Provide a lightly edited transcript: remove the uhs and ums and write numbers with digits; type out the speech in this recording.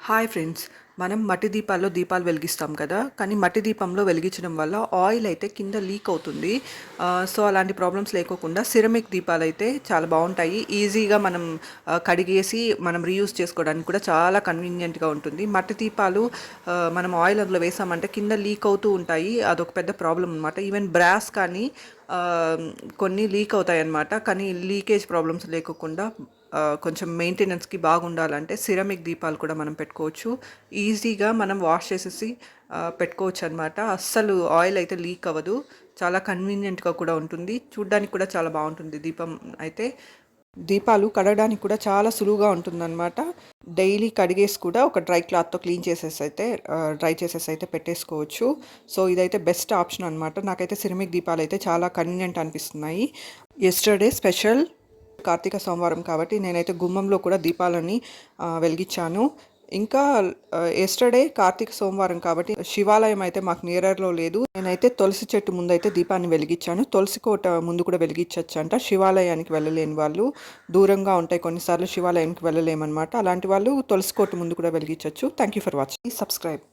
Hi friends. మనం మట్టి దీపాల్లో దీపాలు వెలిగిస్తాం కదా! కానీ మట్టి దీపంలో వెలిగించడం వల్ల ఆయిల్ అయితే కింద లీక్ అవుతుంది. సో, అలాంటి ప్రాబ్లమ్స్ లేకోకుండా సిరమిక్ దీపాలైతే చాలా బావుంటాయి. ఈజీగా మనం కడిగేసి మనం రీయూజ్ చేసుకోవడానికి కూడా చాలా కన్వీనియంట్‌గా ఉంటుంది. మట్టి దీపాలు మనం ఆయిల్ అందులో వేసామంటే కింద లీక్ అవుతూ ఉంటాయి. అదొక పెద్ద ప్రాబ్లమ్ అనమాట. ఈవెన్ బ్రాస్ కానీ కొన్ని లీక్ అవుతాయన్నమాట. కానీ లీకేజ్ ప్రాబ్లమ్స్ లేకోకుండా కొంచెం మెయింటెనెన్స్‌కి బాగుండాలంటే సిరమిక్ దీపాలు కూడా మనం పెట్టుకోవచ్చు. ఈజీగా మనం వాష్ చేసేసి పెట్టుకోవచ్చనమాట. అస్సలు ఆయిల్ అయితే లీక్ అవ్వదు. చాలా కన్వీనియంట్‌గా కూడా ఉంటుంది. చూడ్డానికి కూడా చాలా బావుంటుంది దీపం అయితే. దీపాలు కడగడానికి కూడా చాలా సులువుగా ఉంటుందన్నమాట. డైలీ కడిగేసి కూడా ఒక డ్రై క్లాత్‌తో క్లీన్ చేసేసి అయితే డ్రై చేసేసి అయితే పెట్టేసుకోవచ్చు. సో, ఇదైతే బెస్ట్ ఆప్షన్ అనమాట. నాకైతే సిరమిక్ దీపాలైతే చాలా కన్వీనియంట్ అనిపిస్తున్నాయి. యెస్టర్‌డే స్పెషల్ కార్తీక సోమవారం కాబట్టి నేనైతే గుమ్మంలో కూడా దీపాలని వెలిగించాను. ఇంకా యెస్టర్‌డే కార్తీక సోమవారం కాబట్టి శివాలయం అయితే మాకు నియర్‌లో లేదు. నేనైతే తులసి చెట్టు ముందైతే దీపాన్ని వెలిగించాను. తులసి కోట ముందు కూడా వెలిగించొచ్చంట. శివాలయానికి వెళ్ళలేని వాళ్ళు, దూరంగా ఉంటాయి కొన్నిసార్లు శివాలయానికి వెళ్ళలేమనమాట. అలాంటి వాళ్ళు తులసి కోట ముందు కూడా వెలిగించొచ్చు. Thank you for watching. Subscribe.